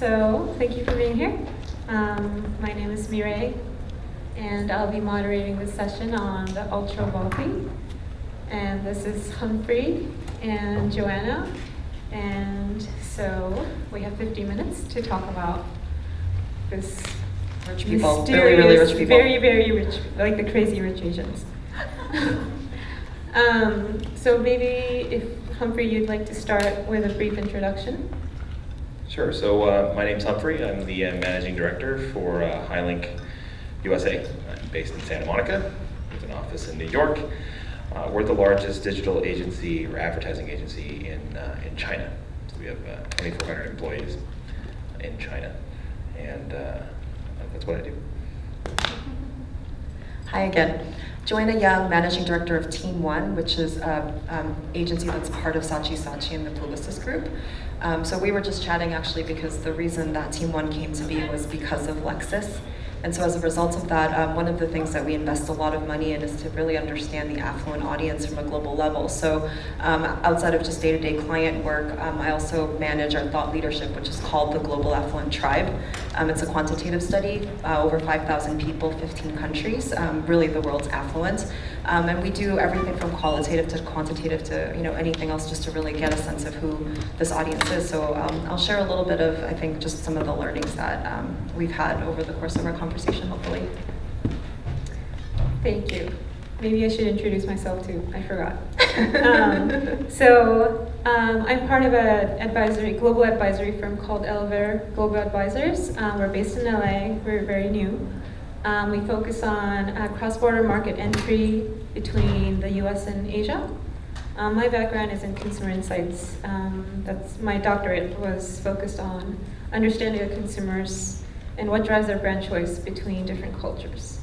So thank you for being here. My name is Mireille, and I'll be moderating this session on the ultra-wealthy. And this is Humphrey and Joanna. And so we have 50 minutes to talk about this rich people, really, really rich people. Very, very rich, like the crazy rich Asians. So maybe if Humphrey, you'd like to start with a brief introduction. Sure. So my name's Humphrey. I'm the managing director for Highlink USA. I'm based in Santa Monica with an office in New York. We're the largest digital agency or advertising agency in China. So we have 2,400 employees in China, and that's what I do. Hi again. Joanna Young, Managing Director of Team One, which is an agency that's part of Saatchi Saatchi and the Publicis Group. So we were just chatting actually because the reason that Team One came to be was because of Lexus. And so as a result of that, one of the things that we invest a lot of money in is to really understand the affluent audience from a global level. So outside of just day-to-day client work, I also manage our thought leadership, which is called the Global Affluent Tribe. It's a quantitative study, over 5,000 people, 15 countries, really the world's affluent. And we do everything from qualitative to quantitative to anything else just to really get a sense of who this audience is. So I'll share a little bit of, I think, just some of the learnings that we've had over the course of our conversation, hopefully. Thank you. Maybe I should introduce myself too. I forgot. I'm part of a global advisory firm called Elver Global Advisors. We're based in LA. We're very new. We focus on cross-border market entry between the US and Asia. My background is in consumer insights. My doctorate was focused on understanding of consumers and what drives their brand choice between different cultures.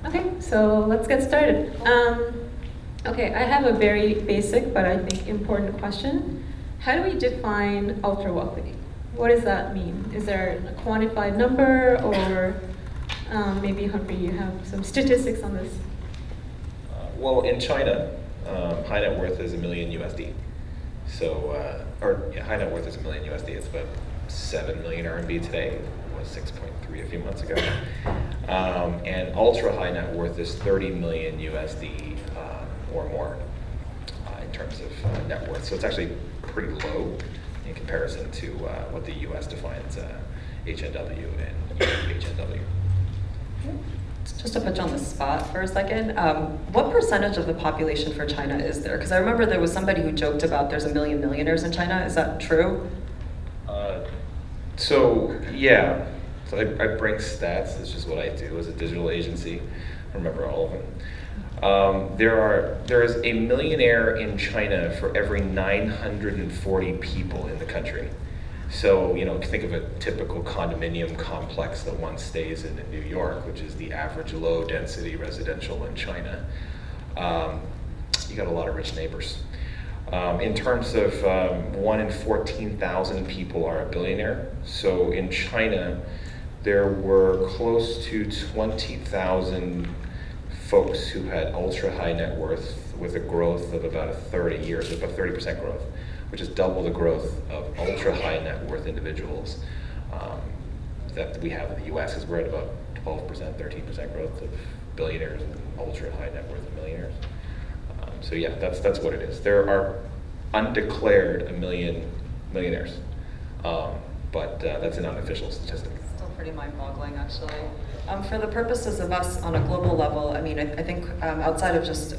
Okay, so let's get started. Okay, I have a very basic but I think important question. How do we define ultra-wealthy? What does that mean? Is there a quantified number, or maybe Humphrey, you have some statistics on this? Well, in China, high net worth is $1 million USD. So, high net worth is $1 million USD. It's about 7 million RMB today. It was 6.3 a few months ago. And ultra high net worth is 30 million USD or more in terms of net worth. So it's actually pretty low in comparison to what the US defines HNW and HNW. Just to put you on the spot for a second, what percentage of the population for China is there? Because I remember there was somebody who joked about there's 1 million millionaires in China. Is that true? So I bring stats. This is what I do as a digital agency. I remember all of them. There is a millionaire in China for every 940 people in the country. So, think of a typical condominium complex that one stays in New York, which is the average low density residential in China. You got a lot of rich neighbors. In terms of 1 in 14,000 people are a billionaire. So in China, there were close to 20,000 folks who had ultra high net worth with a growth of about 30 years, about 30% growth, which is double the growth of ultra high net worth individuals that we have in the US, because we're at about 12%, 13% growth of billionaires and ultra high net worth millionaires. So yeah, that's what it is. There are undeclared 1 million millionaires, but that's an unofficial statistic. Still pretty mind-boggling, actually. For the purposes of us on a global level, I think outside of just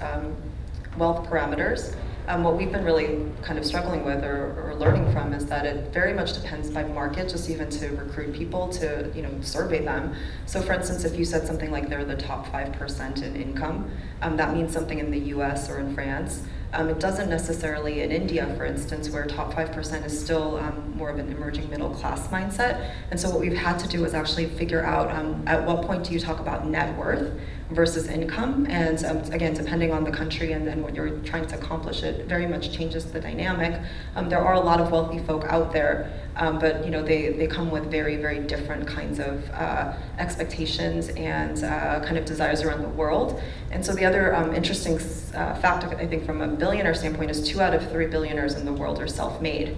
wealth parameters, what we've been really kind of struggling with or learning from is that it very much depends by market, just even to recruit people to survey them. So for instance, if you said something like they're the top 5% in income, that means something in the US or in France. It doesn't necessarily in India, for instance, where top 5% is still more of an emerging middle class mindset. And so what we've had to do is actually figure out at what point do you talk about net worth versus income. And again, depending on the country and what you're trying to accomplish, it very much changes the dynamic. There are a lot of wealthy folk out there, but they come with very, very different kinds of expectations and kind of desires around the world. And so the other interesting fact, I think, from a billionaire standpoint is 2 out of 3 billionaires in the world are self-made.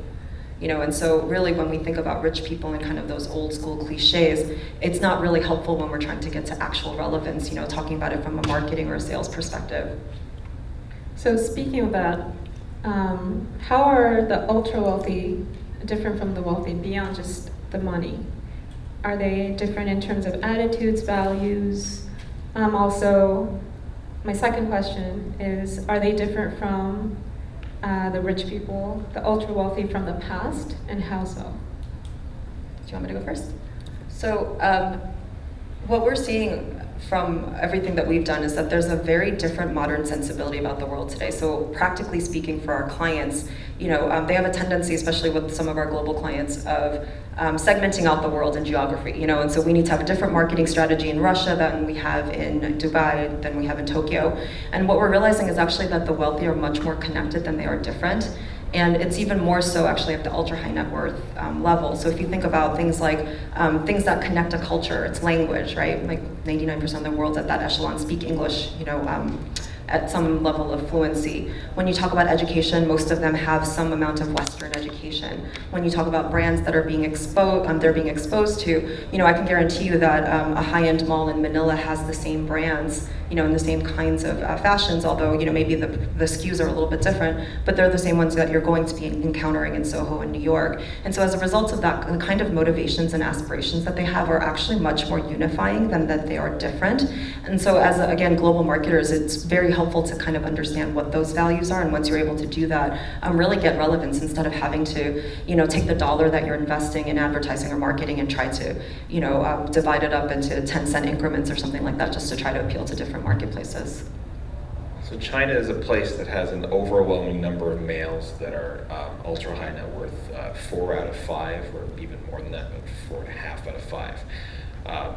And so really when we think about rich people and kind of those old school cliches, it's not really helpful when we're trying to get to actual relevance, talking about it from a marketing or a sales perspective. So speaking of that, how are the ultra wealthy different from the wealthy beyond just the money? Are they different in terms of attitudes, values? Also, my second question is, are they different from the rich people, the ultra wealthy from the past, and how so? Do you want me to go first? So what we're seeing from everything that we've done is that there's a very different modern sensibility about the world today. So practically speaking for our clients, they have a tendency, especially with some of our global clients, of segmenting out the world in geography, and so we need to have a different marketing strategy in Russia than we have in Dubai, than we have in Tokyo. And what we're realizing is actually that the wealthy are much more connected than they are different. And it's even more so actually at the ultra high net worth level. So if you think about things like things that connect a culture, it's language, right? Like 99% of the world at that echelon speak English, at some level of fluency. When you talk about education, most of them have some amount of Western education. When you talk about brands that are being exposed to, I can guarantee you that a high-end mall in Manila has the same brands, and the same kinds of fashions, although, maybe the SKUs are a little bit different, but they're the same ones that you're going to be encountering in Soho and New York. And so as a result of that, the kind of motivations and aspirations that they have are actually much more unifying than that they are different. And so as, again, global marketers, it's very helpful to kind of understand what those values are, and once you're able to do that, really get relevance instead of having to, take the dollar that you're investing in advertising or marketing and try to, divide it up into 10-cent increments or something like that just to try to appeal to different marketplaces. So China is a place that has an overwhelming number of males that are ultra high net worth, 4 out of 5, or even more than that, but 4.5 out of 5.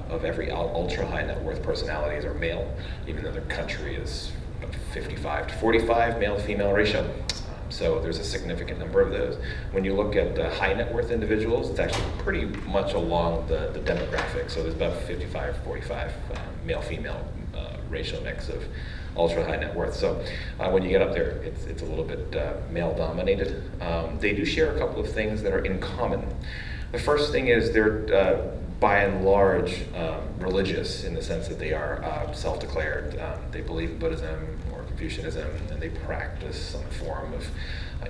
Of every ultra high net worth personalities are male, even though their country is 55 to 45 male-female ratio. So there's a significant number of those. When you look at high net worth individuals, it's actually pretty much along the demographic. So there's about 55-45 male-female ratio mix of ultra high net worth. So when you get up there, it's a little bit male dominated. They do share a couple of things that are in common. The first thing is they're by and large religious, in the sense that they are self-declared. They believe in Buddhism or Confucianism, and they practice some form of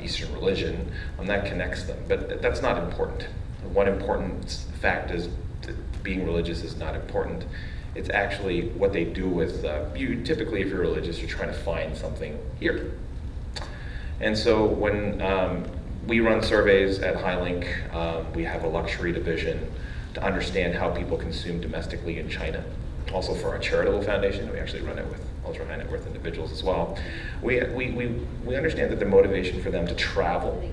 Eastern religion, and that connects them. But that's not important. One important fact is that being religious is not important. It's actually what they do with you. Typically, if you're religious, you're trying to find something here. And so when we run surveys at HighLink, we have a luxury division to understand how people consume domestically in China. Also for our charitable foundation, we actually run it with ultra high net worth individuals as well. We understand that the motivation for them to travel,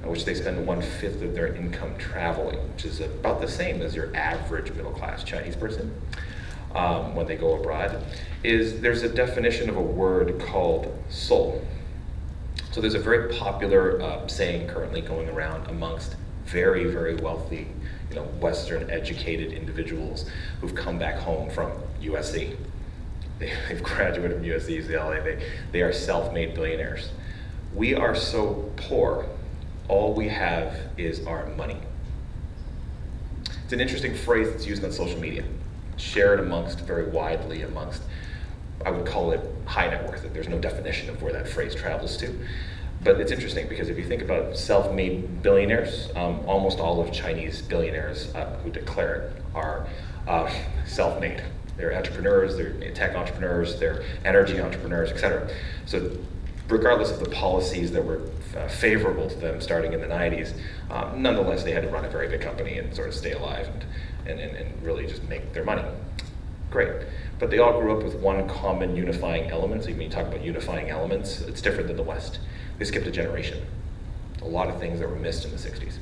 which they spend 1/5 of their income traveling, which is about the same as your average middle class Chinese person when they go abroad, is there's a definition of a word called soul. So there's a very popular saying currently going around amongst very, very wealthy, Western educated individuals who've come back home from USC. They've graduated from USC, UCLA. They are self-made billionaires. We are so poor, all we have is our money. It's an interesting phrase that's used on social media, shared very widely amongst, I would call it high net worth. There's no definition of where that phrase travels to. But it's interesting because if you think about self-made billionaires, almost all of Chinese billionaires who declare it are self-made. They're entrepreneurs, they're tech entrepreneurs, they're energy entrepreneurs, etc. So regardless of the policies that were favorable to them starting in the 90s, nonetheless they had to run a very big company and sort of stay alive and really just make their money. Great. But they all grew up with one common unifying element. So when you talk about unifying elements, it's different than the West. They skipped a generation. A lot of things that were missed in the 60s.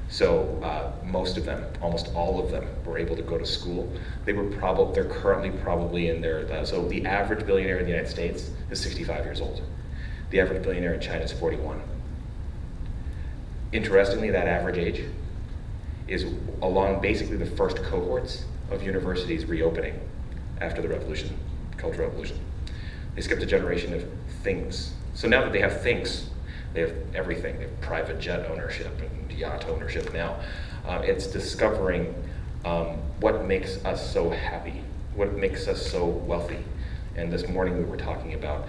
So most of them, almost all of them, were able to go to school. They're currently probably in their, so the average billionaire in the United States is 65 years old. The average billionaire in China is 41. Interestingly, that average age is along basically the first cohorts of universities reopening after the revolution, Cultural Revolution. They skipped a generation of things. So now that they have things, They have everything. They have private jet ownership and yacht ownership now. It's discovering what makes us so happy, what makes us so wealthy. And this morning we were talking about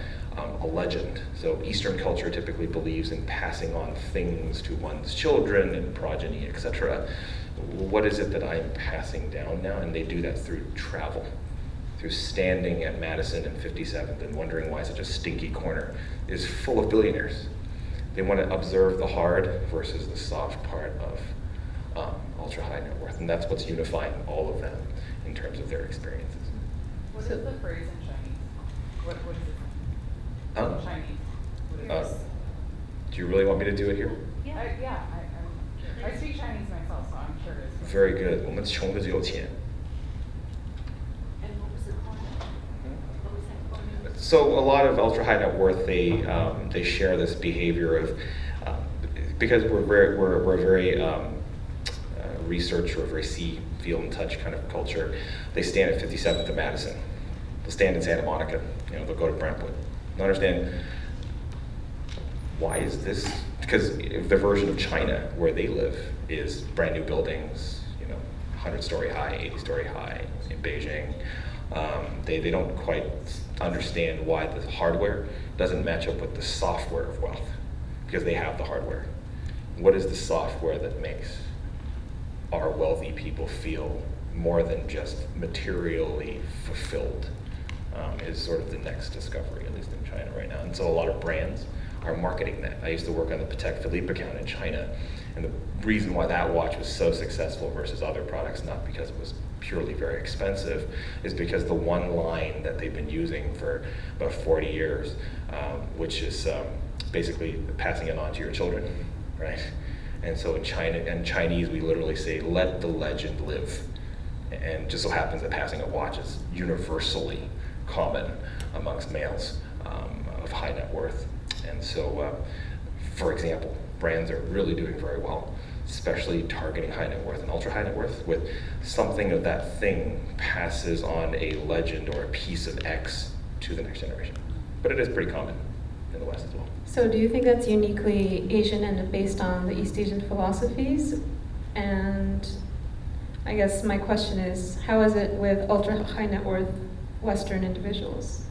a legend. So Eastern culture typically believes in passing on things to one's children and progeny, etc. What is it that I'm passing down now? And they do that through travel, through standing at Madison and 57th and wondering why such a stinky corner is full of billionaires. They want to observe the hard versus the soft part of ultra high net worth, and that's what's unifying all of them in terms of their experiences. What is the phrase in Chinese? What is it? Chinese. What is it? Do you really want me to do it here? Yeah. I speak Chinese myself, so I'm curious. Very good. 我们穷的只有钱. And what was the corner? What was that corner? So a lot of ultra high net worth, they share this behavior of because we're very research or very see, feel, and touch kind of culture. They stand at 57th and Madison. They'll stand in Santa Monica. They'll go to Brentwood. They'll understand why is this? Because the version of China where they live is brand new buildings, 100-story high, 80-story high in Beijing. They don't quite understand why the hardware doesn't match up with the software of wealth, because they have the hardware. What is the software that makes our wealthy people feel more than just materially fulfilled? Is sort of the next discovery, at least in China right now. And so a lot of brands are marketing that. I used to work on the Patek Philippe account in China, and the reason why that watch was so successful versus other products, not because it was purely very expensive, is because the one line that they've been using for about 40 years, which is basically passing it on to your children, right? And so in Chinese, we literally say, let the legend live. And just so happens that passing a watch is universally common amongst males of high net worth. And so, for example, brands are really doing very well, especially targeting high net worth and ultra high net worth, with something of that thing passes on a legend or a piece of X to the next generation. But it is pretty common in the West as well. So do you think that's uniquely Asian and based on the East Asian philosophies? And I guess my question is, how is it with ultra high net worth Western individuals?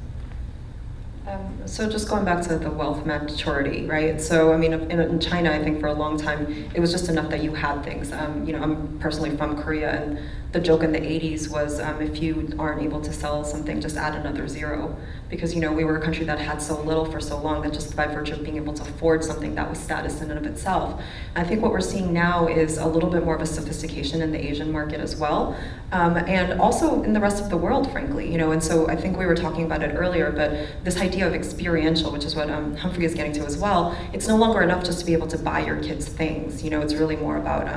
So just going back to the wealth maturity, right? So I mean, in China, I think for a long time, it was just enough that you had things. I'm personally from Korea, and the joke in the 80s was if you aren't able to sell something, just add another zero. Because we were a country that had so little for so long that just by virtue of being able to afford something, that was status in and of itself. And I think what we're seeing now is a little bit more of a sophistication in the Asian market as well, and also in the rest of the world, frankly. And so I think we were talking about it earlier, but this idea of experiential, which is what Humphrey is getting to as well, it's no longer enough just to be able to buy your kids things. It's really more about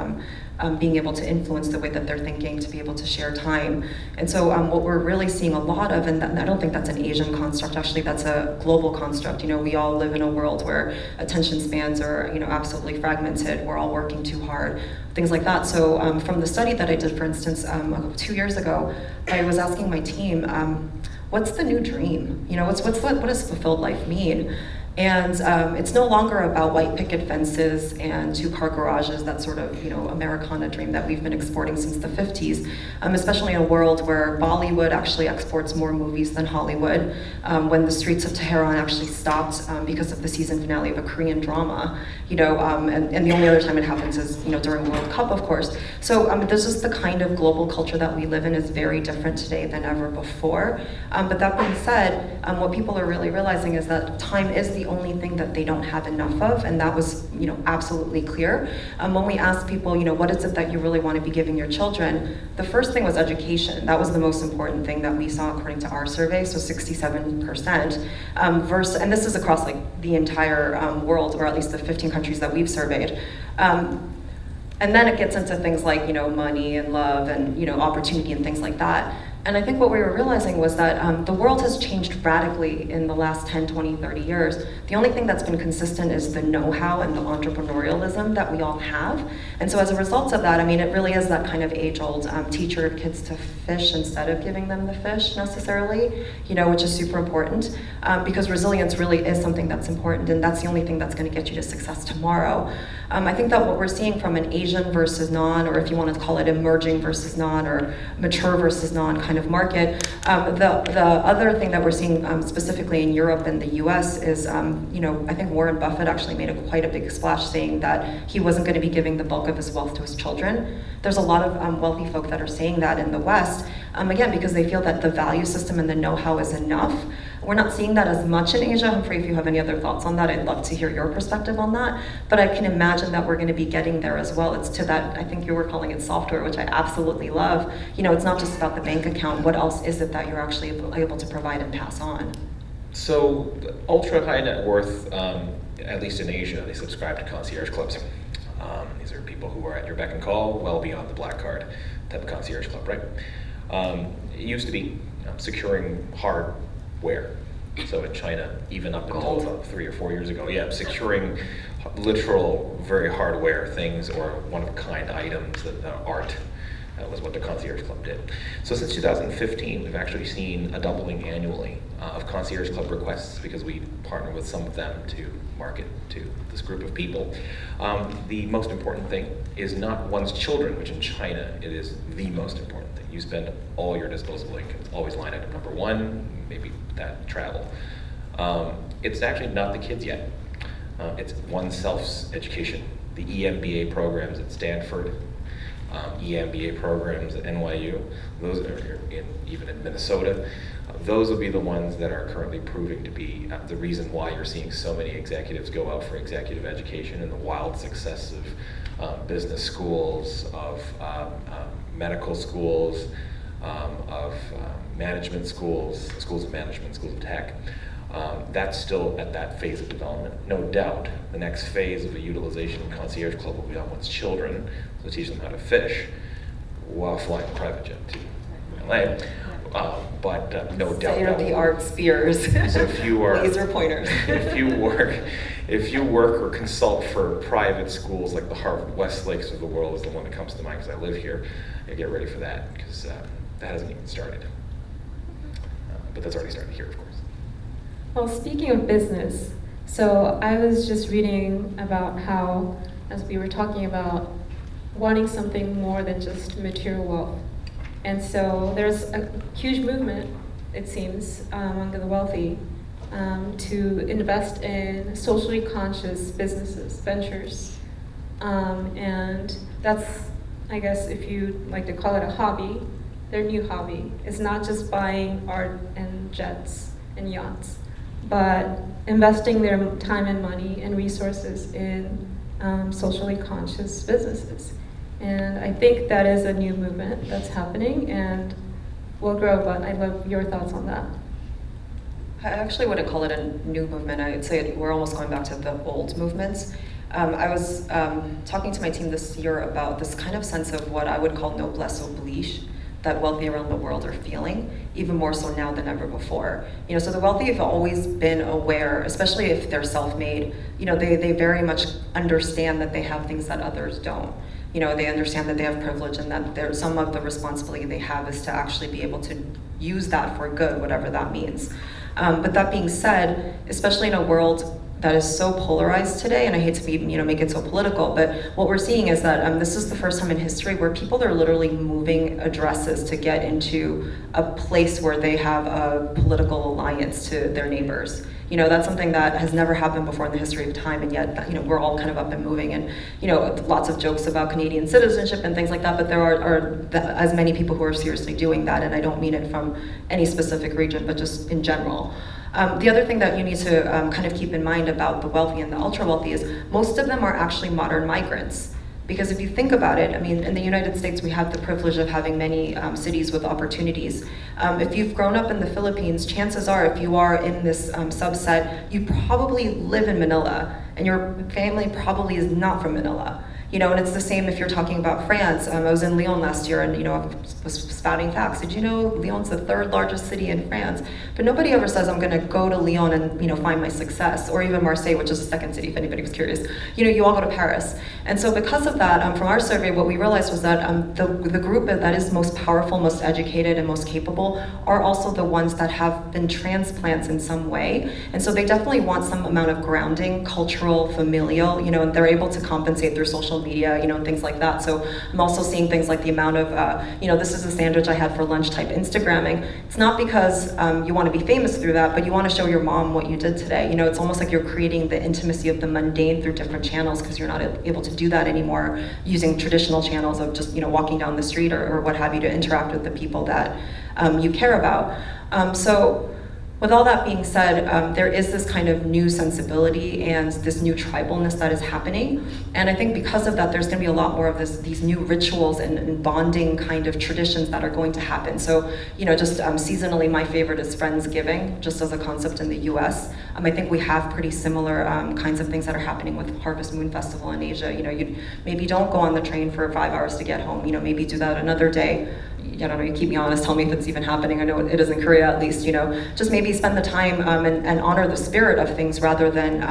being able to influence the way that they're thinking, to be able to share time. And so what we're really seeing a lot of, and I don't think that's an Asian construct, actually that's a global construct. We all live in a world where attention spans are absolutely fragmented. We're all working too hard, things like that. So from the study that I did, for instance, 2 years ago, I was asking my team, what's the new dream? What does fulfilled life mean? And it's no longer about white picket fences and two-car garages, that sort of Americana dream that we've been exporting since the 50s, especially in a world where Bollywood actually exports more movies than Hollywood. When the streets of Tehran actually stopped because of the season finale of a Korean drama, and the only other time it happens is during World Cup, of course. So there's just the kind of global culture that we live in is very different today than ever before. But that being said, what people are really realizing is that time is the only thing that they don't have enough of, and that was absolutely clear. When we asked people, what is it that you really want to be giving your children, the first thing was education. That was the most important thing that we saw according to our survey, so 67%. And this is across the entire world, or at least the 15 countries that we've surveyed. And then it gets into things like money and love and opportunity and things like that. And I think what we were realizing was that the world has changed radically in the last 10, 20, 30 years. The only thing that's been consistent is the know-how and the entrepreneurialism that we all have. And so as a result of that, I mean, it really is that kind of age-old teach your kids to fish instead of giving them the fish necessarily, you know, which is super important because resilience really is something that's important, and that's the only thing that's going to get you to success tomorrow. I think that what we're seeing from an Asian versus non, or if you want to call it emerging versus non, or mature versus non kind of market, the other thing that we're seeing specifically in Europe and the US is, you know, I think Warren Buffett actually made quite a big splash saying that he wasn't going to be giving the bulk of his wealth to his children. There's a lot of wealthy folk that are saying that in the West, again, because they feel that the value system and the know-how is enough. We're not seeing that as much in Asia. Humphrey, if you have any other thoughts on that, I'd love to hear your perspective on that. But I can imagine that we're going to be getting there as well. It's to that, I think you were calling it software, which I absolutely love. You know, it's not just about the bank account. What else is it that you're actually able to provide and pass on? So ultra high net worth, at least in Asia, they subscribe to concierge clubs. These are people who are at your beck and call, well beyond the black card type of concierge club, right? It used to be securing hardware. So in China, even up until about 3 or 4 years ago, yeah, securing literal, very hardware things or one-of-a-kind items, that art. That was what the concierge club did. So since 2015, we've actually seen a doubling annually of concierge club requests because we partner with some of them to market to this group of people. The most important thing is not one's children, which in China, it is the most important thing. You spend all your disposable income. It's always line item number one, maybe that travel. It's actually not the kids yet. It's oneself's education. The EMBA programs at Stanford, EMBA programs at NYU, those are even in Minnesota, those will be the ones that are currently proving to be the reason why you're seeing so many executives go out for executive education and the wild success of business schools, of medical schools, of management schools, schools of management, schools of tech. That's still at that phase of development. No doubt, the next phase of a utilization concierge club will be on one's children, so teach them how to fish while flying a private jet to LA. But no doubt. State-of-the-art spears, so if you are, laser pointers. if you work or consult for private schools like the Harvard Westlakes of the world is the one that comes to mind because I live here. You get ready for that because that hasn't even started. But that's already started here, of course. Well, speaking of business, so I was just reading about how, as we were talking about, wanting something more than just material wealth. And so there's a huge movement, it seems, among the wealthy to invest in socially conscious businesses, ventures. And that's, I guess, if you like to call it a hobby, their new hobby. It's not just buying art and jets and yachts, but investing their time and money and resources in socially conscious businesses. And I think that is a new movement that's happening and will grow, but I'd love your thoughts on that. I actually wouldn't call it a new movement. I would say we're almost going back to the old movements. I was talking to my team this year about this kind of sense of what I would call noblesse oblige that wealthy around the world are feeling, even more so now than ever before. You know, so the wealthy have always been aware, especially if they're self-made, you know, they very much understand that they have things that others don't. You know, they understand that they have privilege and that some of the responsibility they have is to actually be able to use that for good, whatever that means. But that being said, especially in a world that is so polarized today, and I hate to be, make it so political, but what we're seeing is that this is the first time in history where people are literally moving addresses to get into a place where they have a political alliance to their neighbors. You know, that's something that has never happened before in the history of time, and yet, we're all kind of up and moving, and, lots of jokes about Canadian citizenship and things like that, but there are as many people who are seriously doing that, and I don't mean it from any specific region, but just in general. The other thing that you need to kind of keep in mind about the wealthy and the ultra-wealthy is most of them are actually modern migrants. Because if you think about it, in the United States, we have the privilege of having many cities with opportunities. If you've grown up in the Philippines, chances are if you are in this subset, you probably live in Manila, and your family probably is not from Manila. And it's the same if you're talking about France. I was in Lyon last year, and I was spouting facts. Did you know Lyon's the 3rd largest city in France? But nobody ever says I'm going to go to Lyon and find my success, or even Marseille, which is the 2nd city, if anybody was curious. You all go to Paris, and so because of that, from our survey, what we realized was that the group that is most powerful, most educated, and most capable are also the ones that have been transplants in some way, and so they definitely want some amount of grounding, cultural, familial, and they're able to compensate through social media, and things like that. So I'm also seeing things like the amount of, this is a sandwich I had for lunch type Instagramming. It's not because you want to be famous through that, but you want to show your mom what you did today. It's almost like you're creating the intimacy of the mundane through different channels, because you're not able to do that anymore using traditional channels of just, walking down the street or what have you to interact with the people that you care about. So with all that being said, there is this kind of new sensibility and this new tribalness that is happening. And I think because of that, there's going to be a lot more of these new rituals and bonding kind of traditions that are going to happen. So, just seasonally, my favorite is Friendsgiving, just as a concept in the US. I think we have pretty similar kinds of things that are happening with Harvest Moon Festival in Asia. You maybe don't go on the train for 5 hours to get home. Maybe do that another day. I don't know, you keep me honest, tell me if it's even happening. I know it is in Korea at least, just maybe spend the time and honor the spirit of things rather than,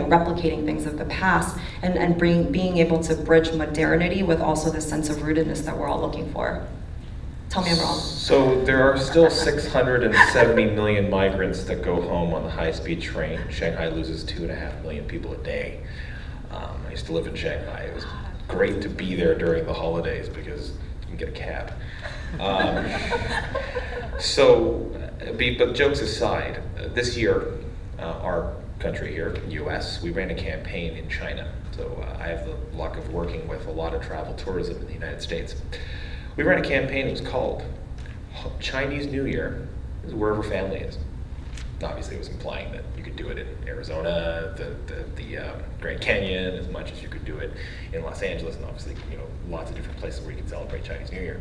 replicating things of the past and being able to bridge modernity with also this sense of rootedness that we're all looking for. Tell me I'm wrong. So there are still 670 million migrants that go home on the high-speed train. Shanghai loses 2.5 million people a day. I used to live in Shanghai. It was great to be there during the holidays because you can get a cab. But jokes aside, this year, our country here, US, we ran a campaign in China. So I have the luck of working with a lot of travel tourism in the United States. We ran a campaign, it was called Chinese New Year is wherever family is. Obviously it was implying that you could do it in Arizona, the Grand Canyon, as much as you could do it in Los Angeles, and obviously, lots of different places where you can celebrate Chinese New Year.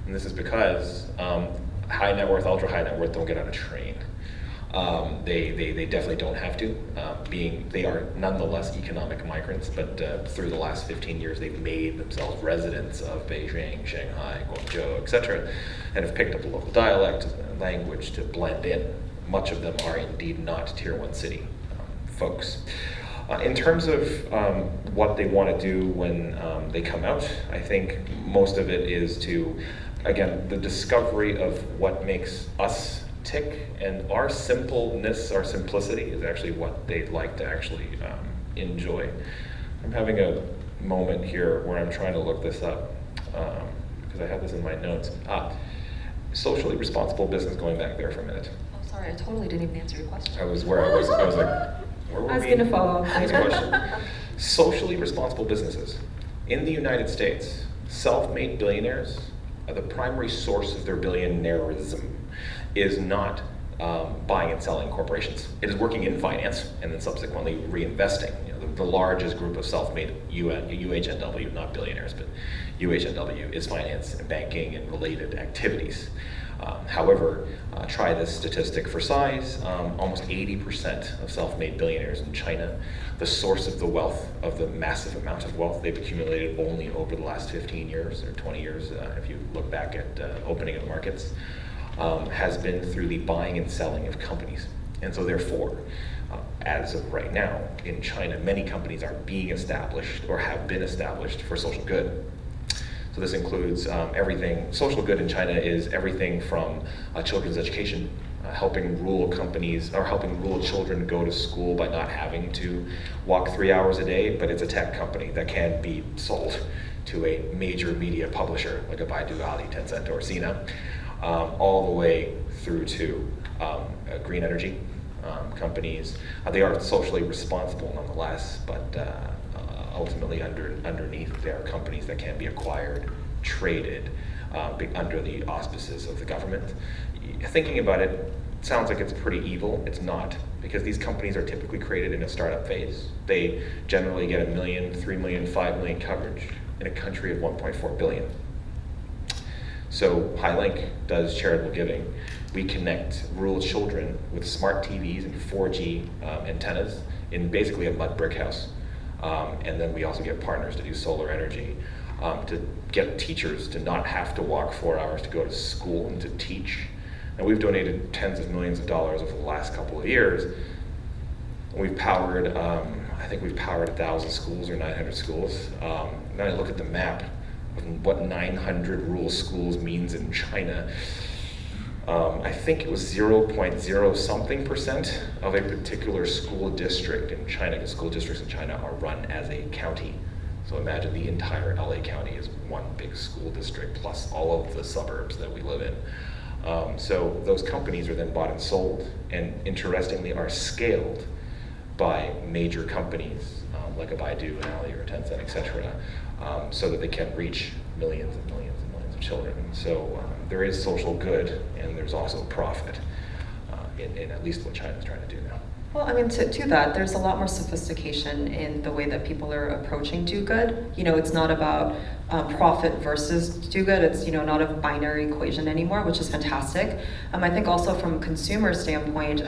And this is because high net worth, ultra high net worth don't get on a train. They definitely don't have to, they are nonetheless economic migrants, but through the last 15 years they've made themselves residents of Beijing, Shanghai, Guangzhou, etc., and have picked up a local dialect and language to blend in. Much of them are indeed not tier 1 city folks. In terms of what they want to do when they come out, I think most of it is to, again, the discovery of what makes us tick, and our simpleness, our simplicity is actually what they'd like to actually enjoy. I'm having a moment here where I'm trying to look this up because I have this in my notes. Socially responsible business, going back there for a minute. Oh, sorry, I totally didn't even answer your question. I was like, where were I was we? going to follow up Next later. question. Socially responsible businesses. In the United States, self-made billionaires are the primary source of their billionaireism is not buying and selling corporations. It is working in finance and then subsequently reinvesting. The largest group of self-made UHNW, not billionaires, but UHNW is finance and banking and related activities. However, try this statistic for size, almost 80% of self-made billionaires in China, the source of the wealth, of the massive amount of wealth they've accumulated only over the last 15 years or 20 years, if you look back at opening of markets, has been through the buying and selling of companies. And so therefore, as of right now, in China, many companies are being established or have been established for social good. So this includes everything. Social good in China is everything from children's education, helping rural companies, or helping rural children go to school by not having to walk 3 hours a day, but it's a tech company that can be sold to a major media publisher, like a Baidu, Ali, Tencent, or Sina, all the way through to green energy companies. They are socially responsible nonetheless, but ultimately underneath there are companies that can be acquired, traded under the auspices of the government. Thinking about it, sounds like it's pretty evil. It's not, because these companies are typically created in a startup phase. They generally get 1 million, 3 million, 5 million coverage in a country of 1.4 billion. So HighLink does charitable giving. We connect rural children with smart TVs and 4G antennas in basically a mud brick house. And then we also get partners to do solar energy, to get teachers to not have to walk 4 hours to go to school and to teach. And we've donated tens of millions of dollars over the last couple of years. We've powered, I think we've powered 1,000 schools or 900 schools. Then I look at the map of what 900 rural schools means in China. I think it was 0.0 something percent of a particular school district in China, because school districts in China are run as a county. So imagine the entire LA County is one big school district plus all of the suburbs that we live in. So those companies are then bought and sold, and interestingly are scaled by major companies like a Baidu, an Ali, or a Tencent, etc., so that they can reach millions and millions and millions of children. So there is social good, and there's also profit in at least what China's trying to do now. Well, I mean, to that, there's a lot more sophistication in the way that people are approaching do good. You know, it's not about profit versus do good. It's, you know, not a binary equation anymore, which is fantastic. I think also from a consumer standpoint,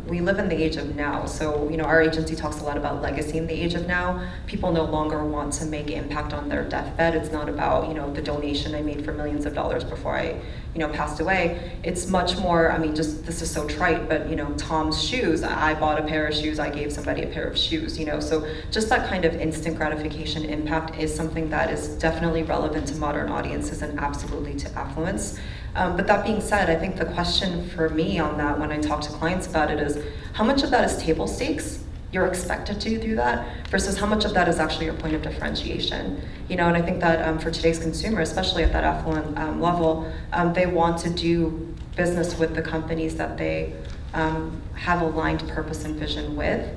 we live in the age of now. So, you know, our agency talks a lot about legacy in the age of now. People no longer want to make impact on their deathbed. It's not about, you know, the donation I made for millions of dollars before I, you know, passed away. It's much more, I mean, just, this is so trite, but, you know, Tom's shoes, I bought a pair of shoes, I gave somebody a pair of shoes, you know, so just that kind of instant gratification impact is something that is definitely relevant to modern audiences and absolutely to affluence. But that being said, I think the question for me on that when I talk to clients about it is, how much of that is table stakes? You're expected to do that, versus how much of that is actually your point of differentiation. You know, and I think that for today's consumer, especially at that affluent level, they want to do business with the companies that they have aligned purpose and vision with,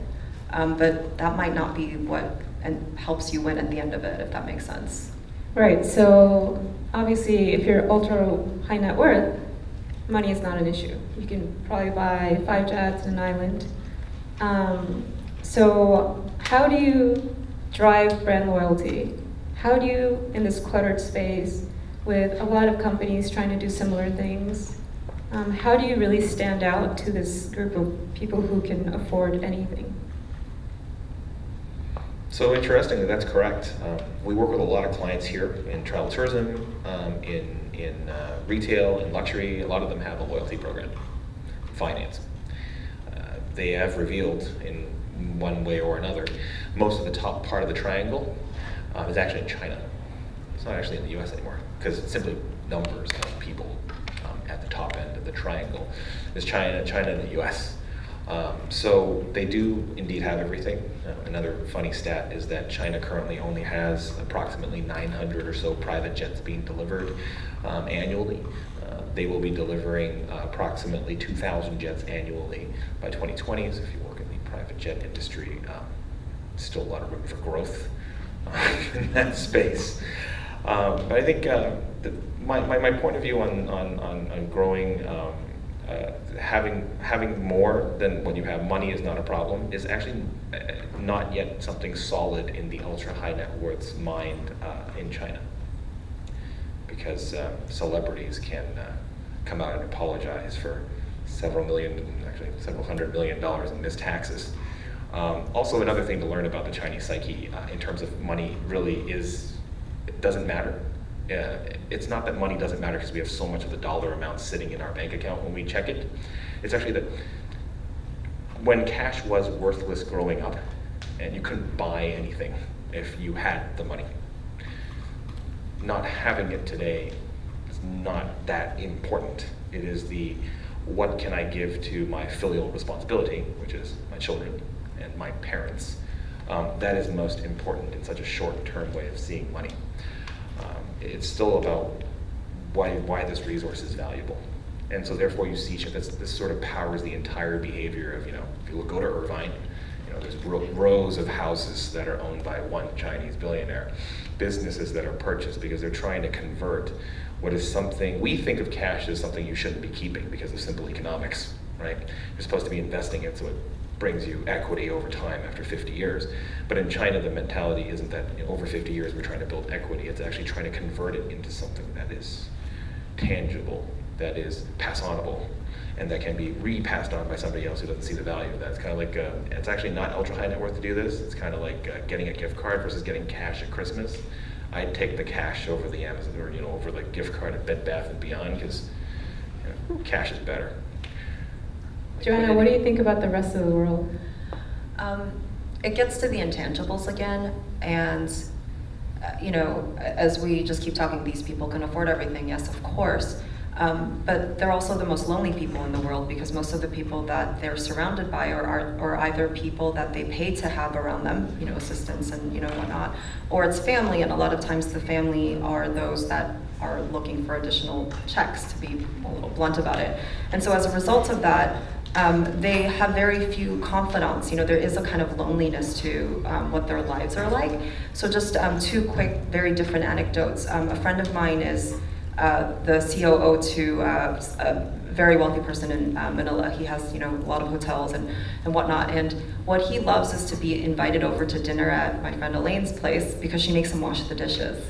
but that might not be what and helps you win at the end of it, if that makes sense. Right, so obviously if you're ultra high net worth, money is not an issue. You can probably buy 5 jets and an island. So how do you drive brand loyalty? How do you, in this cluttered space with a lot of companies trying to do similar things, how do you really stand out to this group of people who can afford anything? So interestingly, that's correct. We work with a lot of clients here in travel tourism, in retail, in luxury. A lot of them have a loyalty program, finance. They have revealed in one way or another, most of the top part of the triangle is actually in China. It's not actually in the US anymore, because it's simply numbers of people at the top end of the triangle. There's China and the US. So they do indeed have everything. Another funny stat is that China currently only has approximately 900 or so private jets being delivered annually. They will be delivering approximately 2,000 jets annually by 2020. So if you work in the private jet industry, still a lot of room for growth in that space. But I think my point of view on growing, having more than what you have, money is not a problem, is actually not yet something solid in the ultra high net worth's mind in China. Because celebrities can come out and apologize for several $100 million in missed taxes. Also, another thing to learn about the Chinese psyche in terms of money really is, it doesn't matter. It's not that money doesn't matter because we have so much of the dollar amount sitting in our bank account when we check it. It's actually that when cash was worthless growing up and you couldn't buy anything if you had the money, not having it today is not that important. It is the, what can I give to my filial responsibility, which is my children and my parents, that is most important in such a short-term way of seeing money. It's still about why this resource is valuable. And so therefore you see this sort of powers the entire behavior of, you know, if you go to Irvine, you know, there's rows of houses that are owned by one Chinese billionaire, businesses that are purchased because they're trying to convert what is something, we think of cash as something you shouldn't be keeping because of simple economics, right? You're supposed to be investing it so it brings you equity over time after 50 years. But in China, the mentality isn't that, you know, over 50 years we're trying to build equity. It's actually trying to convert it into something that is tangible, that is pass-onable, and that can be re-passed on by somebody else who doesn't see the value of that. It's kind of like, it's actually not ultra high net worth to do this. It's kind of like getting a gift card versus getting cash at Christmas. I'd take the cash over the Amazon, or over the gift card at Bed Bath & Beyond, because cash is better. Joanna, what do you think about the rest of the world? It gets to the intangibles again, and as we just keep talking, these people can afford everything, yes, of course. But they're also the most lonely people in the world, because most of the people that they're surrounded by are either people that they pay to have around them, assistants and whatnot, or it's family, and a lot of times the family are those that are looking for additional checks, to be a little blunt about it. And so as a result of that, they have very few confidants. There is a kind of loneliness to what their lives are like. So just two quick, very different anecdotes. A friend of mine is the COO to a very wealthy person in Manila. He has, a lot of hotels and whatnot. And what he loves is to be invited over to dinner at my friend Elaine's place, because she makes him wash the dishes.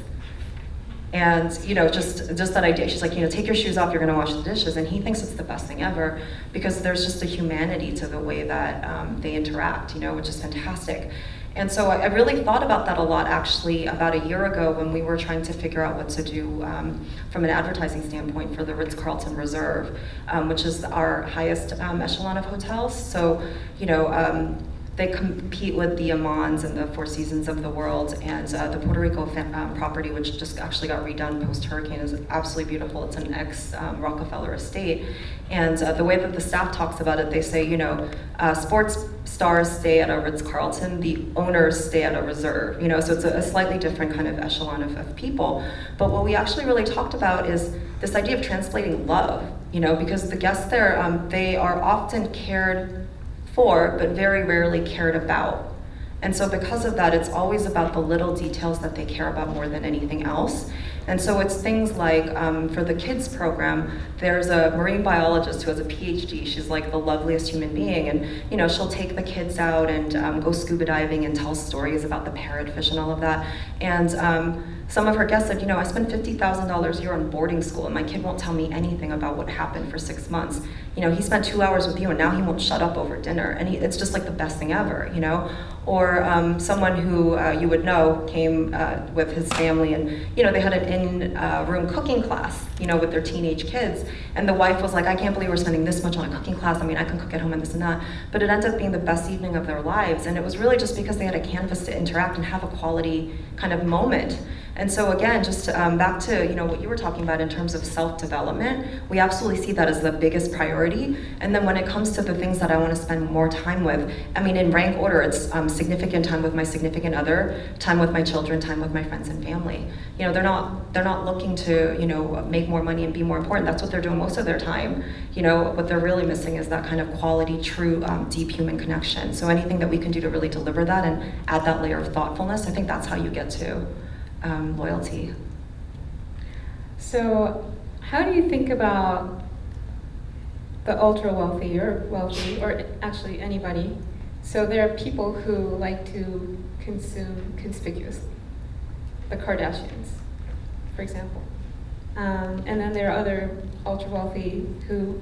And just that idea, she's like, take your shoes off, you're gonna wash the dishes. And he thinks it's the best thing ever, because there's just a humanity to the way that they interact, which is fantastic. And so I really thought about that a lot, actually, about a year ago, when we were trying to figure out what to do from an advertising standpoint for the Ritz-Carlton Reserve, which is our highest echelon of hotels. So, they compete with the Amans and the Four Seasons of the world, and the Puerto Rico property, which just actually got redone post-hurricane, is absolutely beautiful. It's an ex-Rockefeller estate. And the way that the staff talks about it, they say, sports stars stay at a Ritz-Carlton, the owners stay at a Reserve, so it's a slightly different kind of echelon of people. But what we actually really talked about is this idea of translating love, because the guests there, they are often cared for, but very rarely cared about. And so because of that, it's always about the little details that they care about more than anything else. And so it's things like, for the kids program, there's a marine biologist who has a PhD. She's like the loveliest human being, and she'll take the kids out and go scuba diving and tell stories about the parrotfish and all of that. And some of her guests said, I spent $50,000 a year on boarding school, and my kid won't tell me anything about what happened for 6 months. He spent 2 hours with you, and now he won't shut up over dinner, and it's just like the best thing ever, Or someone who you would know came with his family, and they had an in-room cooking class, with their teenage kids, and the wife was like, I can't believe we're spending this much on a cooking class. I mean, I can cook at home and this and that. But it ended up being the best evening of their lives, and it was really just because they had a canvas to interact and have a quality kind of moment. And so again, just back to what you were talking about in terms of self-development, we absolutely see that as the biggest priority. And then when it comes to the things that I want to spend more time with, I mean, in rank order, it's significant time with my significant other, time with my children, time with my friends and family. They're not looking to make more money and be more important. That's what they're doing most of their time. What they're really missing is that kind of quality, true, deep human connection. So anything that we can do to really deliver that and add that layer of thoughtfulness, I think that's how you get to loyalty. So how do you think about the ultra wealthy or wealthy, or actually anybody? So there are people who like to consume conspicuously, the Kardashians, for example. And then there are other ultra wealthy who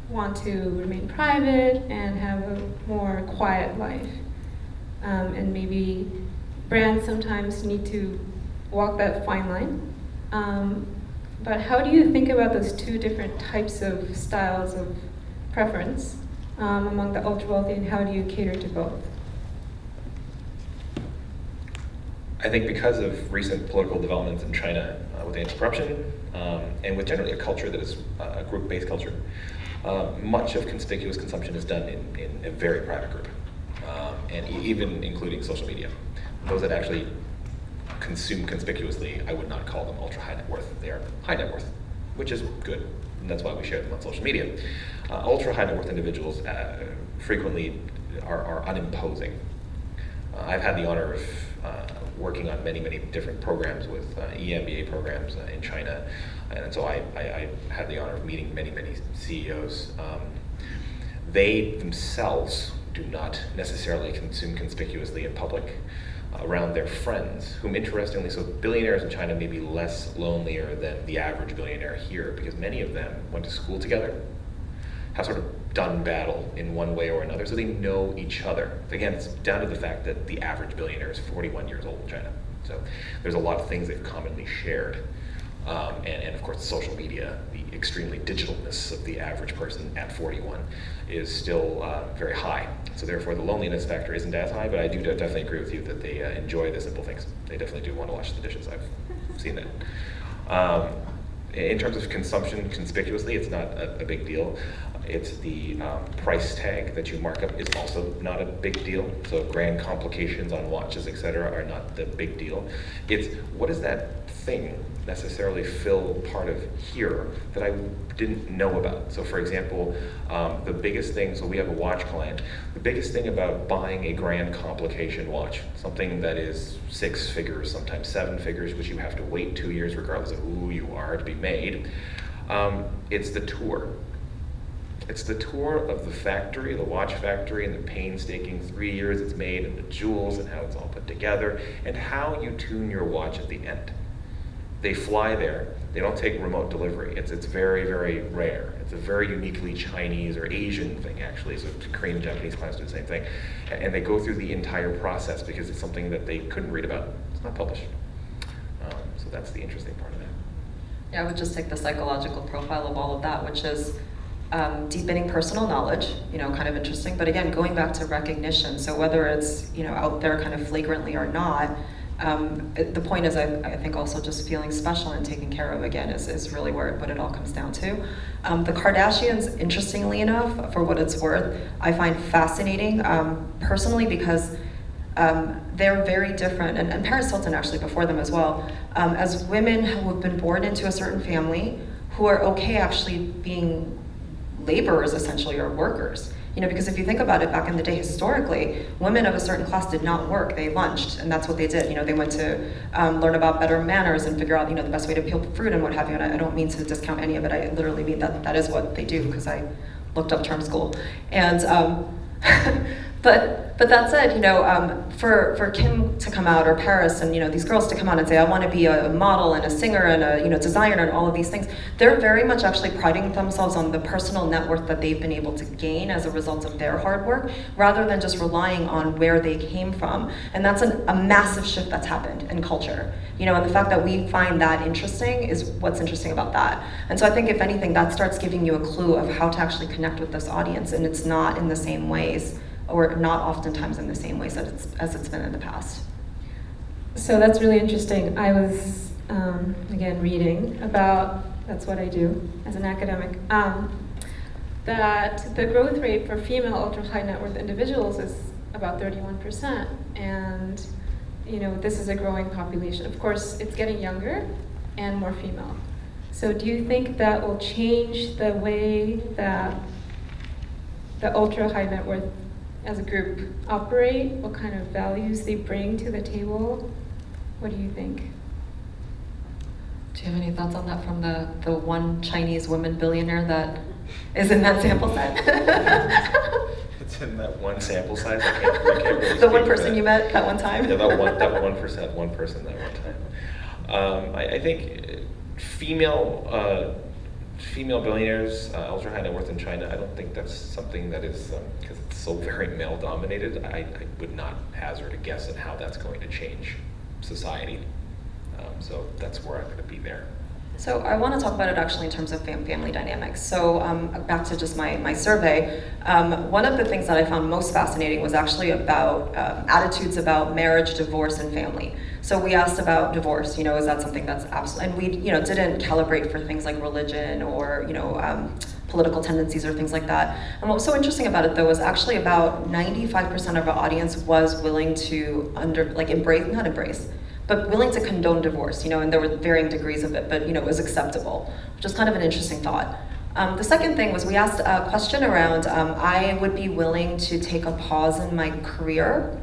want to remain private and have a more quiet life. And maybe brands sometimes need to walk that fine line. But how do you think about those two different types of styles of preference among the ultra wealthy, and how do you cater to both? I think because of recent political developments in China with anti-corruption and with generally a culture that is a group-based culture, much of conspicuous consumption is done in a very private group, and even including social media. Those that actually consume conspicuously, I would not call them ultra high net worth. They are high net worth, which is good, and that's why we share them on social media. Ultra high net worth individuals frequently are unimposing. I've had the honor of working on many different programs with EMBA programs in China, and so I had the honor of meeting many CEOs. They themselves do not necessarily consume conspicuously in public. around their friends, whom interestingly, so billionaires in China may be less lonelier than the average billionaire here, because many of them went to school together, have sort of done battle in one way or another, so they know each other. Again, it's down to the fact that the average billionaire is 41 years old in China. So there's a lot of things they've commonly shared. And of course, social media, the extremely digitalness of the average person at 41 is still very high. So therefore, the loneliness factor isn't as high, but I do definitely agree with you that they enjoy the simple things. They definitely do want to wash the dishes. I've seen that. In terms of consumption, conspicuously, it's not a big deal. It's the price tag that you mark up is also not a big deal. So grand complications on watches, et cetera, are not the big deal. It's what does that thing necessarily fill part of here that I didn't know about. So for example, the biggest thing, so we have a watch client, the biggest thing about buying a grand complication watch, something that is 6 figures, sometimes 7 figures, which you have to wait 2 years regardless of who you are to be made, it's the tour. It's the tour of the factory, the watch factory, and the painstaking 3 years it's made, and the jewels, and how it's all put together, and how you tune your watch at the end. They fly there. They don't take remote delivery. It's very, very rare. It's a very uniquely Chinese or Asian thing, actually. So Korean and Japanese clients do the same thing. And they go through the entire process because it's something that they couldn't read about. It's not published. So that's the interesting part of that. Yeah, I would just take the psychological profile of all of that, which is deepening personal knowledge, kind of interesting. But again, going back to recognition. So whether it's, out there kind of flagrantly or not, the point is, I think also just feeling special and taken care of again is really what it all comes down to. The Kardashians, interestingly enough, for what it's worth, I find fascinating personally because they're very different, and Paris Hilton actually before them as well, as women who have been born into a certain family who are okay actually being laborers essentially or workers. Because if you think about it, back in the day, historically, women of a certain class did not work. They lunched, and that's what they did. They went to learn about better manners and figure out, the best way to peel fruit and what have you. And I don't mean to discount any of it. I literally mean that is what they do, because I looked up term school. And but that said, for Kim to come out, or Paris, and these girls to come out and say, I want to be a model and a singer and a designer and all of these things, they're very much actually priding themselves on the personal net worth that they've been able to gain as a result of their hard work, rather than just relying on where they came from. And that's a massive shift that's happened in culture. And the fact that we find that interesting is what's interesting about that. And so I think if anything, that starts giving you a clue of how to actually connect with this audience, and it's not in the same ways, or not oftentimes in the same ways as it's been in the past. So that's really interesting. I was, again, reading about, that's what I do as an academic, that the growth rate for female ultra-high net worth individuals is about 31%. And, this is a growing population. Of course, it's getting younger and more female. So do you think that will change the way that the ultra-high net worth as a group operate, what kind of values they bring to the table? What do you think? Do you have any thoughts on that from the one Chinese woman billionaire that is in that sample set? It's in that one sample size. I can't really the one speak person to that. you met that one time? Yeah, that one person that one time. I think female billionaires, ultra high net worth in China, I don't think that's something that is, because it's so very male dominated, I would not hazard a guess at how that's going to change society. So that's where I'm going to be there. So I want to talk about it actually in terms of family dynamics. So back to just my survey, one of the things that I found most fascinating was actually about attitudes about marriage, divorce, and family. So we asked about divorce, is that something that's absolute, and we, didn't calibrate for things like religion or, political tendencies or things like that. And what was so interesting about it though was actually about 95% of our audience was willing to embrace, but willing to condone divorce, and there were varying degrees of it, but it was acceptable, which is kind of an interesting thought. The second thing was we asked a question around, I would be willing to take a pause in my career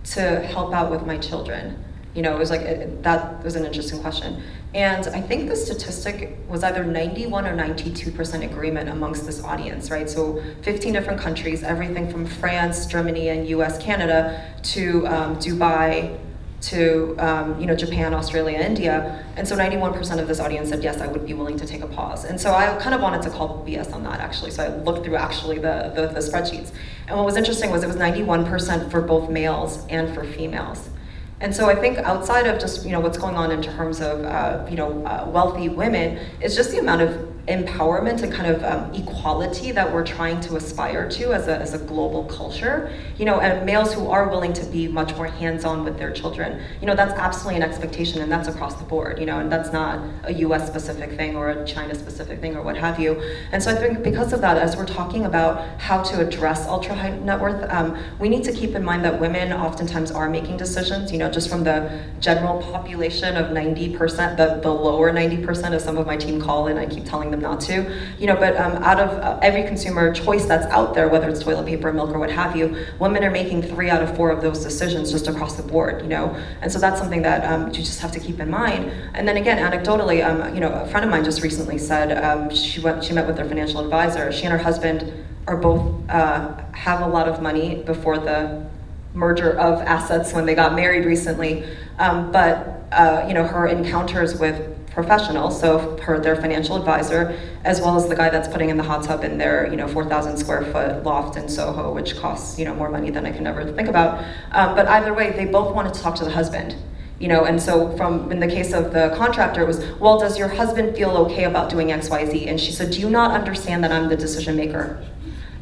to help out with my children. It was like, that was an interesting question. And I think the statistic was either 91 or 92% agreement amongst this audience, right? So 15 different countries, everything from France, Germany, and US, Canada, to Dubai, to Japan, Australia, India. And so 91% of this audience said, yes, I would be willing to take a pause. And so I kind of wanted to call BS on that, actually. So I looked through actually the spreadsheets. And what was interesting was it was 91% for both males and for females. And so I think outside of just what's going on in terms of wealthy women, is just the amount of empowerment and kind of equality that we're trying to aspire to as a global culture. And males who are willing to be much more hands-on with their children. That's absolutely an expectation, and that's across the board. And that's not a U.S. specific thing or a China specific thing or what have you. And so I think because of that, as we're talking about how to address ultra high net worth, we need to keep in mind that women oftentimes are making decisions. Just from the general population of 90%, the lower 90%, as some of my team call it, and I keep telling them not to, but out of every consumer choice that's out there, whether it's toilet paper, milk, or what have you, women are making 3 out of 4 of those decisions just across the board, and so that's something that you just have to keep in mind. And then again, anecdotally, a friend of mine just recently said she met with her financial advisor. She and her husband are both have a lot of money before the merger of assets when they got married recently, but her encounters with professionals, so their financial advisor, as well as the guy that's putting in the hot tub in their 4,000 square foot loft in Soho, which costs more money than I can ever think about. But either way, they both wanted to talk to the husband. And so in the case of the contractor, it was, well, does your husband feel okay about doing X, Y, Z? And she said, do you not understand that I'm the decision maker?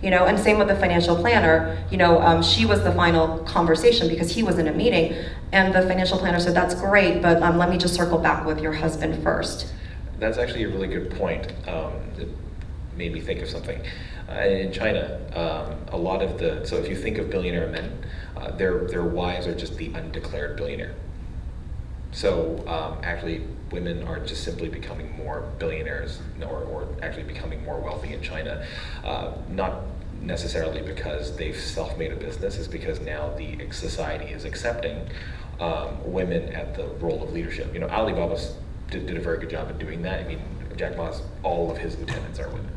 And same with the financial planner, she was the final conversation because he was in a meeting, and the financial planner said, that's great, but let me just circle back with your husband first. That's actually a really good point. It made me think of something. In China, a lot of so if you think of billionaire men, their wives are just the undeclared billionaire. So actually, women are just simply becoming more billionaires, or actually becoming more wealthy in China. Not necessarily because they've self-made a business, it's because now the society is accepting women at the role of leadership. Alibaba did a very good job of doing that. I mean, Jack Ma's, all of his lieutenants are women.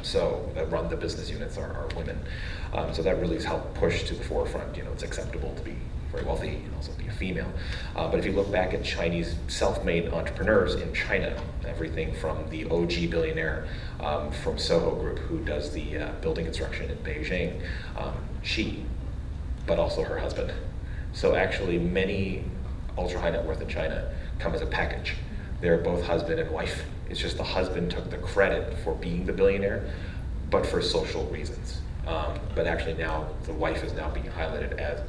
So that run the business units are women. So that really has helped push to the forefront. It's acceptable to be very wealthy and also be a female. But if you look back at Chinese self-made entrepreneurs in China, everything from the OG billionaire from Soho Group, who does the building construction in Beijing, but also her husband. So actually many ultra high net worth in China come as a package. They're both husband and wife. It's just the husband took the credit for being the billionaire, but for social reasons. But actually now the wife is now being highlighted as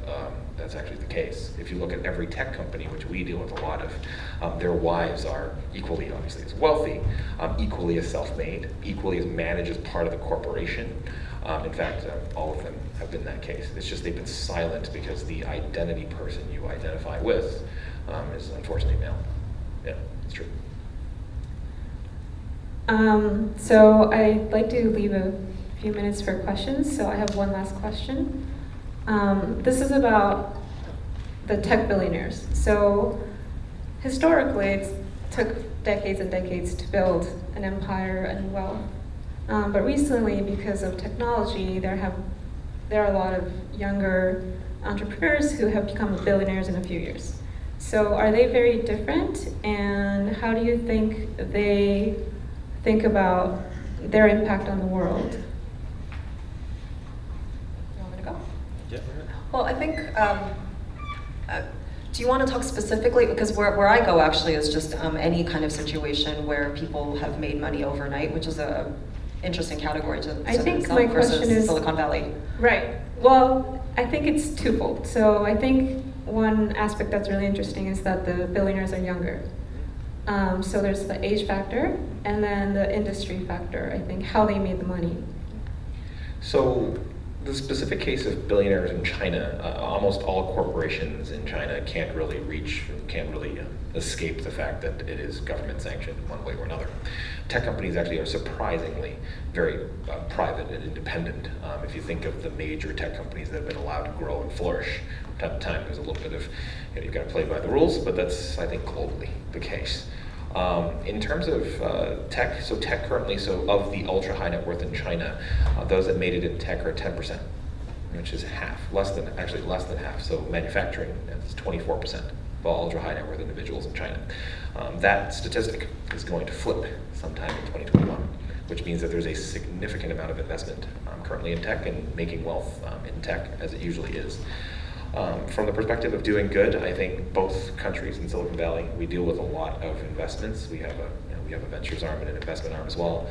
that's actually the case. If you look at every tech company, which we deal with a lot of, their wives are equally, obviously, as wealthy, equally as self-made, equally as managed as part of the corporation. In fact, all of them have been that case. It's just they've been silent because the identity person you identify with is unfortunately male. Yeah, it's true. So I'd like to leave a few minutes for questions. So I have one last question. This is about the tech billionaires. So historically, it took decades and decades to build an empire and wealth. But recently, because of technology, there are a lot of younger entrepreneurs who have become billionaires in a few years. So are they very different? And how do you think they think about their impact on the world? You want me to go? Yeah. Well, I think, do you want to talk specifically, because where I go actually is just any kind of situation where people have made money overnight, which is a interesting category to I think itself my versus question is Silicon Valley. Right. Well, I think it's twofold. So I think one aspect that's really interesting is that the billionaires are younger. So there's the age factor, and then the industry factor, I think, how they made the money. So the specific case of billionaires in China, almost all corporations in China can't really escape the fact that it is government sanctioned one way or another. Tech companies actually are surprisingly very private and independent. If you think of the major tech companies that have been allowed to grow and flourish, from time to time there's a little bit of, you've got to play by the rules, but that's, I think, globally the case. In terms of tech, so tech currently, so of the ultra high net worth in China, those that made it in tech are 10%, which is half, less than half. So manufacturing, that's 24% of all ultra high net worth individuals in China. That statistic is going to flip sometime in 2021, which means that there's a significant amount of investment currently in tech and making wealth in tech, as it usually is. From the perspective of doing good, I think both countries in Silicon Valley, we deal with a lot of investments. We have a ventures arm and an investment arm as well.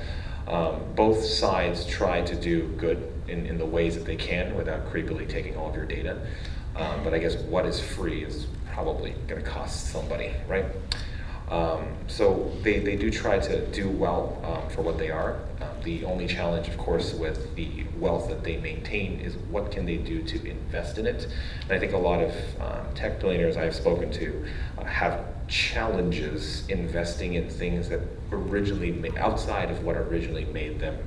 Both sides try to do good in the ways that they can without creepily taking all of your data. But I guess what is free is probably going to cost somebody, right? So they do try to do well for what they are. The only challenge, of course, with the wealth that they maintain is what can they do to invest in it. And I think a lot of tech billionaires I've spoken to have challenges investing in things that outside of what originally made them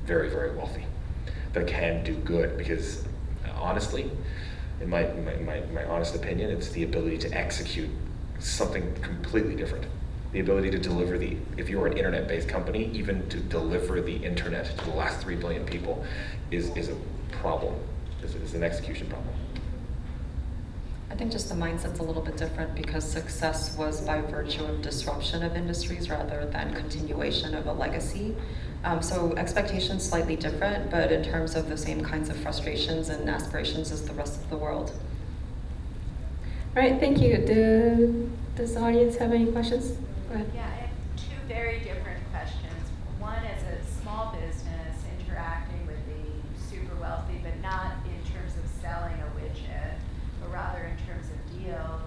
very, very wealthy, that can do good. Because honestly, in my honest opinion, it's the ability to execute something completely different. The ability to deliver if you're an internet-based company, even to deliver the internet to the last 3 billion people is a problem, is an execution problem. I think just the mindset's a little bit different because success was by virtue of disruption of industries rather than continuation of a legacy. So expectations slightly different, but in terms of the same kinds of frustrations and aspirations as the rest of the world. All right, thank you. Does the audience have any questions? Go ahead. Yeah, I have two very different questions. One is a small business interacting with the super wealthy, but not in terms of selling a widget, but rather in terms of deals.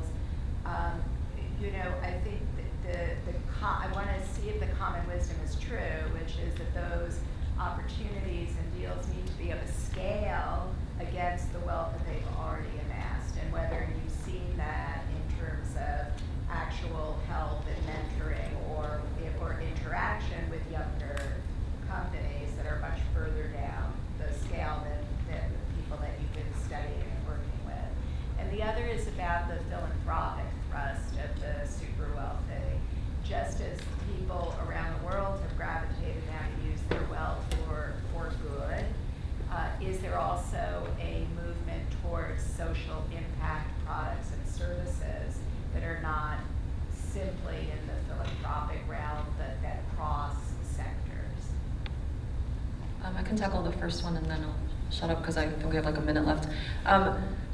I think that I want to see if the common wisdom is true, which is that those opportunities and deals need to be of a scale against the wealth that they've already amassed, and whether you've seen that in terms of actual help and mentoring or interaction with younger companies that are much further down the scale than the people that you've been studying and working with. And the other is about the philanthropic thrust of the super wealthy. Just as people around the world have gravitated now to use their wealth for good, is there also a movement towards social impact products and services that are not simply in the philanthropic realm, but that cross sectors? I can tackle the first one and then I'll shut up because I think we have like a minute left.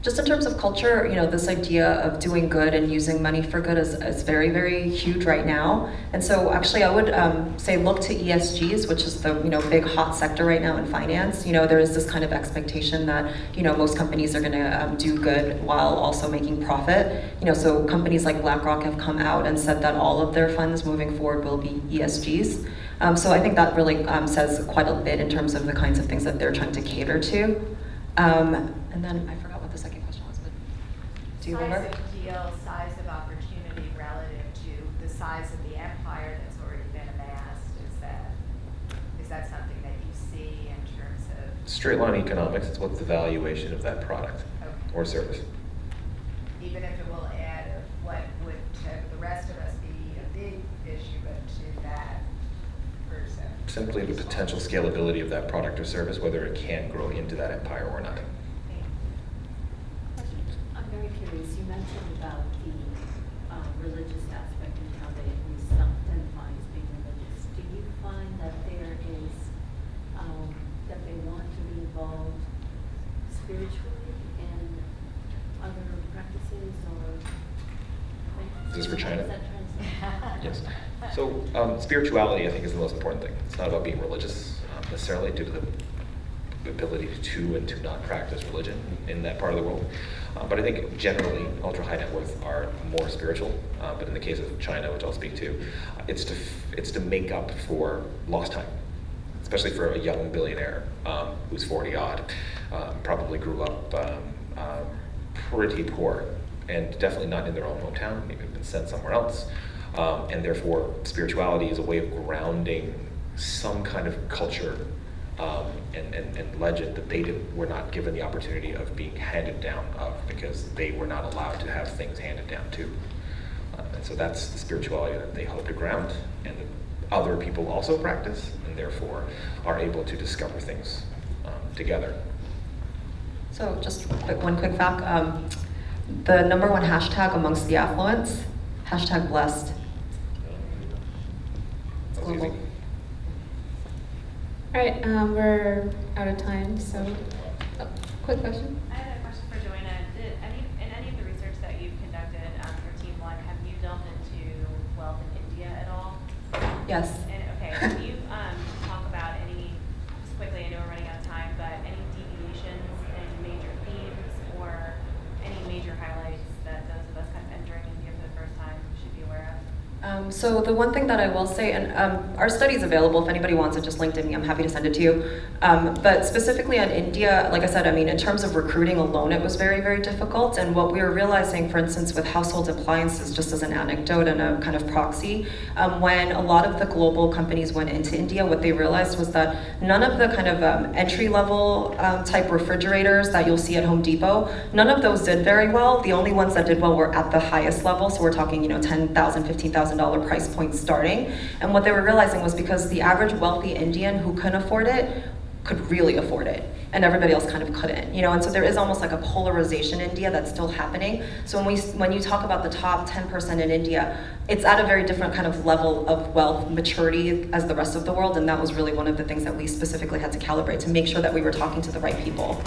Just in terms of culture, this idea of doing good and using money for good is very, very huge right now. And so actually I would say look to ESGs, which is the big hot sector right now in finance. There is this kind of expectation that most companies are going to do good while also making profit. So companies like BlackRock have come out and said that all of their funds moving forward will be ESGs. So I think that really says quite a bit in terms of the kinds of things that they're trying to cater to. And then I forgot what the second question was, but do you remember? Size of deal, size of opportunity relative to the size of the empire that's already been amassed. Is that something that you see in terms of? Straight line economics, it's what's the valuation of that product or service. Even if it will add what would to the rest of us be a big issue, but to that person. Simply the potential scalability of that product or service, whether it can grow into that empire or not. I'm very curious. You mentioned about the religious aspect and how they self-identify as being religious. Do you find that there is that they want to be involved spiritually in other practices or things? Is this for China? How does that translate? Yes. So spirituality, I think, is the most important thing. It's not about being religious necessarily, due to the ability to and to not practice religion in that part of the world. But I think generally, ultra high net worth are more spiritual. But in the case of China, which I'll speak to, it's to make up for lost time. especially for a young billionaire who's 40 odd, probably grew up pretty poor, and definitely not in their own hometown, maybe been sent somewhere else. And therefore, spirituality is a way of grounding some kind of culture and legend that they were not given the opportunity of being handed down of, because they were not allowed to have things handed down too. And so that's the spirituality that they hope to ground, and that other people also practice, and therefore are able to discover things together. So just one quick fact, the #1 hashtag amongst the affluents, hashtag blessed. It's That's global. easy. All right, we're out of time, so, oh, quick question? I had a question for Joanna. In any of the research that you've conducted for Team One, have you delved into wealth in India at all? Yes. And okay, can you talk about any, just quickly, I know we're running out of time, but any deviations in major themes or any major highlights that those of us kind of entering India for the first time should be aware of? So the one thing that I will say, and our study is available if anybody wants it, just LinkedIn me, I'm happy to send it to you. But specifically on India, like I said, I mean, in terms of recruiting alone, it was very, very difficult. And what we were realizing, for instance, with household appliances, just as an anecdote and a kind of proxy, when a lot of the global companies went into India, what they realized was that none of the kind of entry-level type refrigerators that you'll see at Home Depot, none of those did very well. The only ones that did well were at the highest level. So we're talking, $10,000, $15,000 price point starting. And what they were realizing was because the average wealthy Indian who couldn't afford it could really afford it, and everybody else kind of couldn't, and so there is almost like a polarization in India that's still happening. So when you talk about the top 10% in India, it's at a very different kind of level of wealth maturity as the rest of the world, and that was really one of the things that we specifically had to calibrate to make sure that we were talking to the right people.